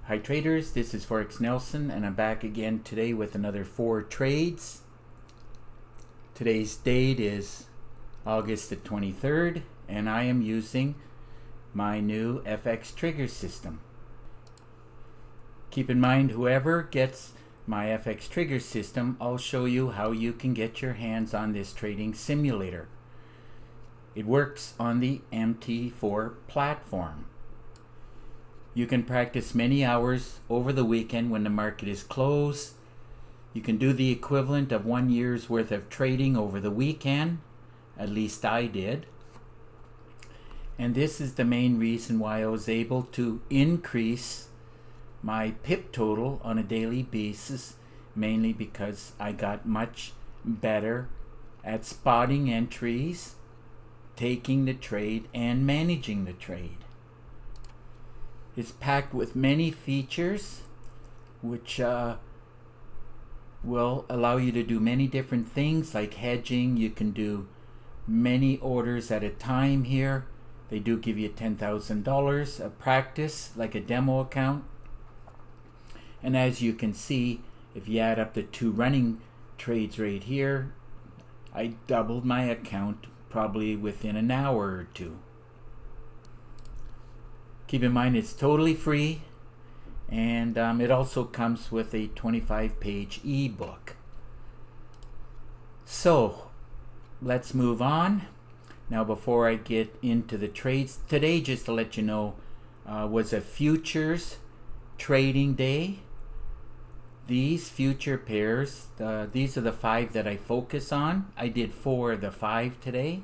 Hi traders, this is Forex Nelson and I'm back again today with another 4 trades. Today's date is August the 23rd and I am using my new FX trigger system. Keep in mind, whoever gets my FX trigger system, I'll show you how you can get your hands on this trading simulator. It works on the MT4 platform. You can practice many hours over the weekend when the market is closed. You can do the equivalent of 1 year's worth of trading over the weekend. At least I did. And this is the main reason why I was able to increase my pip total on a daily basis, mainly because I got much better at spotting entries, taking the trade, and managing the trade. It's packed with many features which will allow you to do many different things like hedging. You can do many orders at a time here. They do give you $10,000 of practice, like a demo account. And as you can see, if you add up the 2 running trades right here, I doubled my account probably within an hour or 2. Keep in mind it's totally free, and it also comes with a 25-page ebook. So let's move on. Now before I get into the trades, today, just to let you know, was a futures trading day. These future pairs, these are the 5 that I focus on. I did 4 of the 5 today.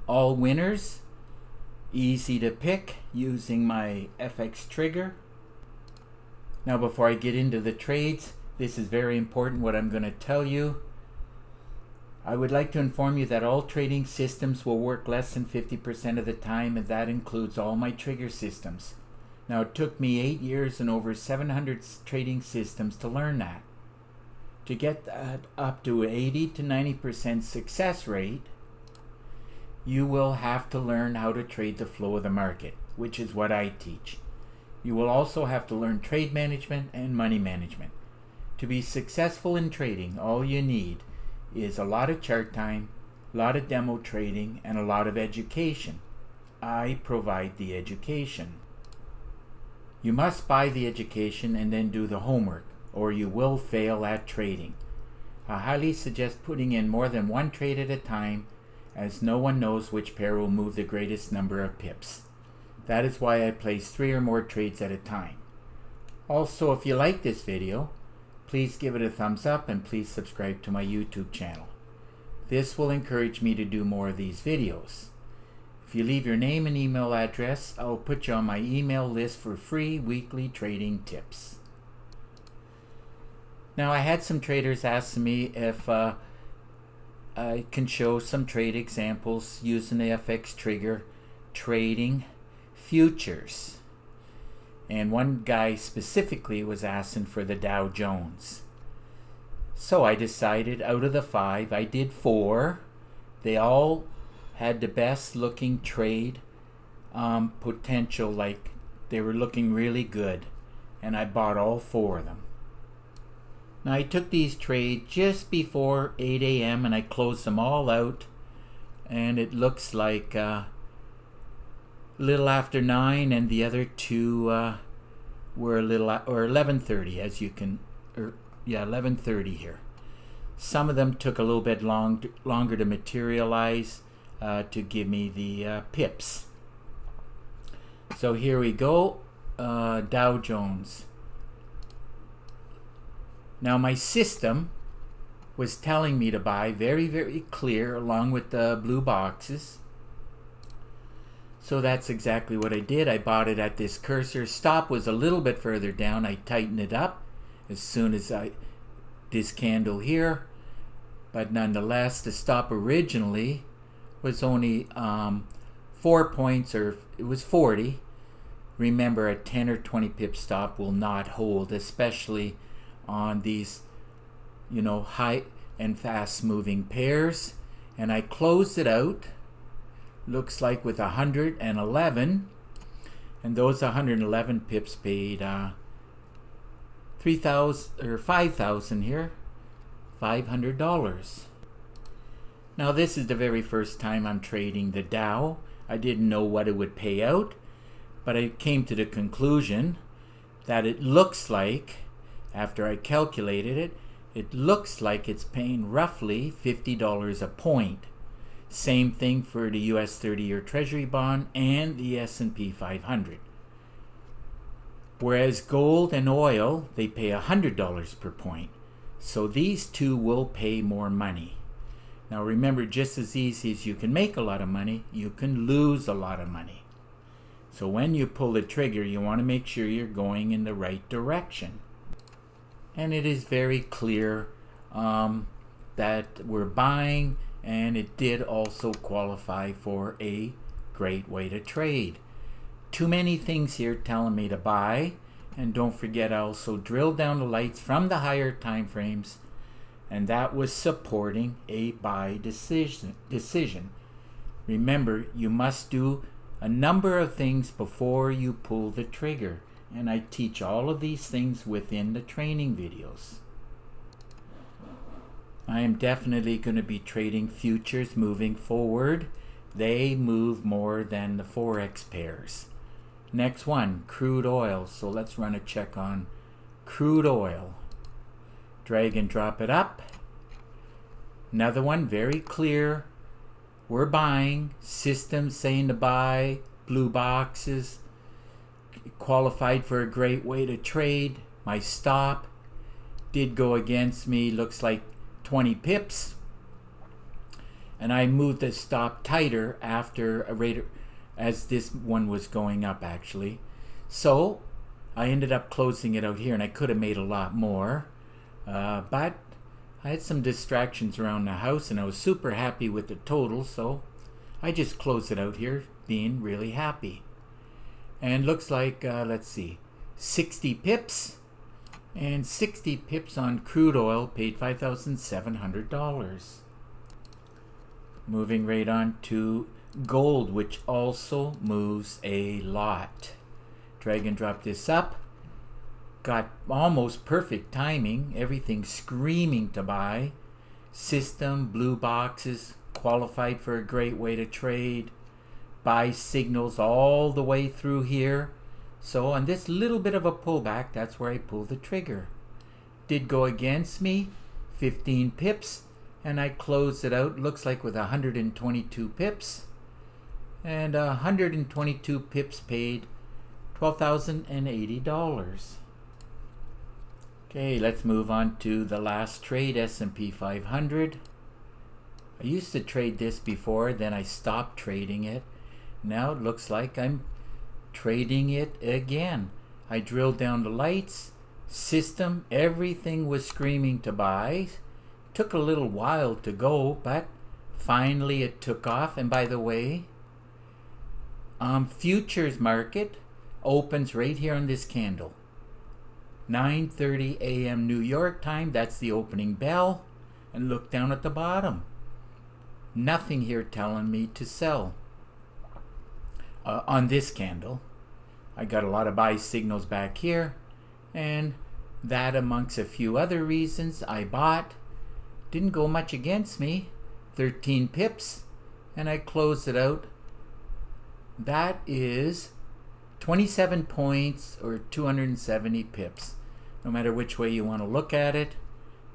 All winners. Easy to pick using my FX trigger. Now before I get into the trades, this is very important what I'm going to tell you. I would like to inform you that all trading systems will work less than 50% of the time, and that includes all my trigger systems. Now it took me 8 years and over 700 trading systems to learn that. To get that up to 80 to 90% success rate, you will have to learn how to trade the flow of the market, which is what I teach. You will also have to learn trade management and money management. To be successful in trading, all you need is a lot of chart time, a lot of demo trading, and a lot of education. I provide the education. You must buy the education and then do the homework, or you will fail at trading. I highly suggest putting in more than 1 trade at a time, as no one knows which pair will move the greatest number of pips. That is why I place 3 or more trades at a time. Also, if you like this video, please give it a thumbs up and please subscribe to my YouTube channel. This will encourage me to do more of these videos. If you leave your name and email address, I will put you on my email list for free weekly trading tips. Now, I had some traders ask me if I can show some trade examples using the FX trigger trading futures. And one guy specifically was asking for the Dow Jones. So I decided out of the 5, I did 4. They all had the best looking trade potential, like they were looking really good. And I bought all 4 of them. Now I took these trades just before 8 a.m. and I closed them all out, and it looks like a little after 9, and the other 2 were a little or 11:30, as you can, 11:30 here. Some of them took a little bit longer to materialize to give me the pips. So here we go, Dow Jones. Now my system was telling me to buy very, very clear along with the blue boxes. So that's exactly what I did. I bought it at this cursor. Stop was a little bit further down. I tightened it up as soon as this candle here. But nonetheless, the stop originally was only 4 points, or it was 40. Remember, a 10 or 20 pip stop will not hold, especially on these, high and fast moving pairs. And I closed it out, looks like with 111, And those 111 pips paid 3,000 or 5,000 here, $500. Now this is the very first time I'm trading the Dow. I didn't know what it would pay out, but I came to the conclusion that it looks like, after I calculated it, it looks like it's paying roughly $50 a point. Same thing for the US 30-year Treasury bond and the S&P 500. Whereas gold and oil, they pay $100 per point. So these two will pay more money. Now remember, just as easy as you can make a lot of money, you can lose a lot of money. So when you pull the trigger, you want to make sure you're going in the right direction. And it is very clear that we're buying, and it did also qualify for a great way to trade. Too many things here telling me to buy, and don't forget I also drilled down the lights from the higher time frames, and that was supporting a buy decision. Remember, you must do a number of things before you pull the trigger, and I teach all of these things within the training videos. I am definitely going to be trading futures moving forward. They move more than the Forex pairs. Next one, crude oil. So let's run a check on crude oil. Drag and drop it up. Another one, very clear. We're buying. System saying to buy. Blue boxes. Qualified for a great way to trade. My stop did go against me. Looks like 20 pips. And I moved the stop tighter after a rate as this one was going up actually. So I ended up closing it out here, and I could have made a lot more. But I had some distractions around the house, and I was super happy with the total, so I just closed it out here, being really happy. And looks like, let's see, 60 pips, and 60 pips on crude oil paid $5,700. Moving right on to gold, which also moves a lot. Drag and drop this up. Got almost perfect timing. Everything screaming to buy. System, blue boxes, qualified for a great way to trade. Buy signals all the way through here. So on this little bit of a pullback, that's where I pulled the trigger. Did go against me, 15 pips, and I closed it out, looks like with 122 pips. And 122 pips paid $12,080. Okay, let's move on to the last trade, S&P 500. I used to trade this before, then I stopped trading it. Now it looks like I'm trading it again. I drilled down the lights, system, everything was screaming to buy. Took a little while to go, but finally it took off. And by the way, futures market opens right here on this candle. 9:30 a.m. New York time, that's the opening bell. And look down at the bottom. Nothing here telling me to sell. On this candle, I got a lot of buy signals back here, and that amongst a few other reasons I bought. Didn't go much against me, 13 pips, and I closed it out. That is 27 points or 270 pips. No matter which way you want to look at it,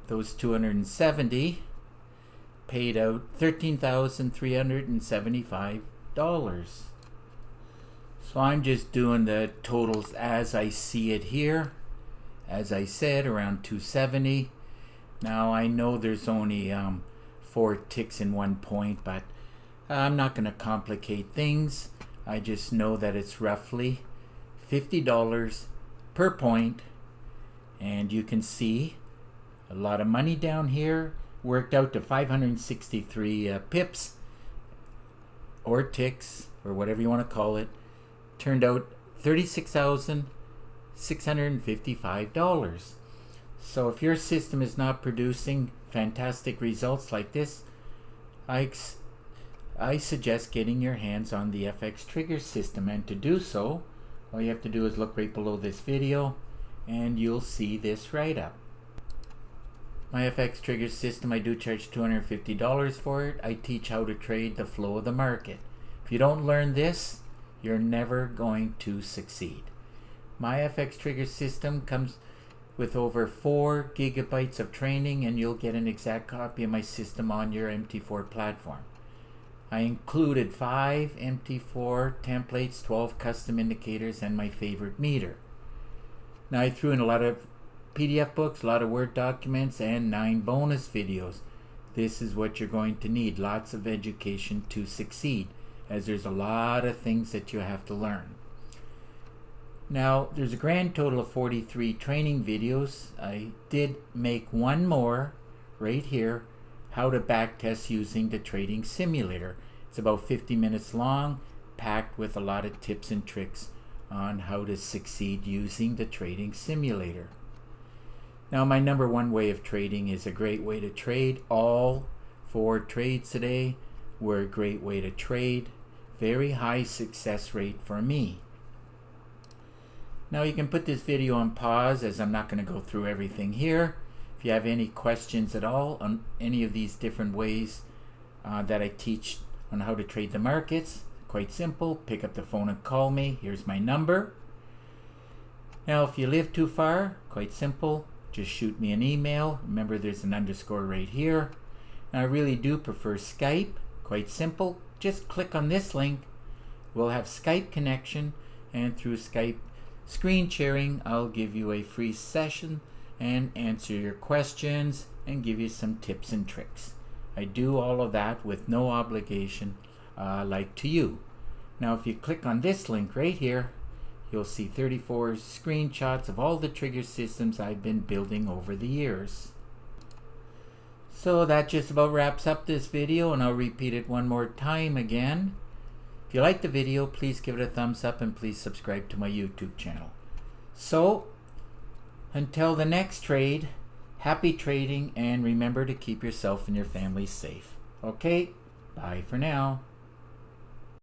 those 270 paid out $13,375. So I'm just doing the totals as I see it here. As I said, around 270. Now I know there's only 4 ticks in 1 point, but I'm not going to complicate things. I just know that it's roughly $50 per point, and you can see a lot of money down here. Worked out to 563 pips or ticks or whatever you want to call it. Turned out $36,655. So if your system is not producing fantastic results like this, I suggest getting your hands on the FX trigger system, and to do so, All you have to do is look right below this video and you'll see this write-up. My FX trigger system, I do charge $250 for it. I teach how to trade the flow of the market. If you don't learn this, you're never going to succeed. My FX trigger system comes with over 4 gigabytes of training, and you'll get an exact copy of my system on your MT4 platform. I included 5 MT4 templates, 12 custom indicators, and my favorite meter. Now I threw in a lot of PDF books, a lot of Word documents, and 9 bonus videos. This is what you're going to need. Lots of education to succeed, as there's a lot of things that you have to learn. Now, there's a grand total of 43 training videos. I did make one more right here, how to backtest using the trading simulator. It's about 50 minutes long, packed with a lot of tips and tricks on how to succeed using the trading simulator. Now, my number one way of trading is a great way to trade. All 4 trades today were a great way to trade. Very high success rate for me. Now you can put this video on pause, as I'm not going to go through everything here. If you have any questions at all on any of these different ways that I teach on how to trade the markets, quite simple. Pick up the phone and call me. Here's my number. Now if you live too far, quite simple. Just shoot me an email. Remember, there's an underscore right here. Now I really do prefer Skype. Quite simple. Just click on this link. We'll have Skype connection, and through Skype screen sharing, I'll give you a free session and answer your questions and give you some tips and tricks. I do all of that with no obligation, like to you. Now if you click on this link right here, you'll see 34 screenshots of all the trigger systems I've been building over the years. So that just about wraps up this video, and I'll repeat it one more time again. If you like the video, please give it a thumbs up and please subscribe to my YouTube channel. So, until the next trade, happy trading, and remember to keep yourself and your family safe. Okay, bye for now.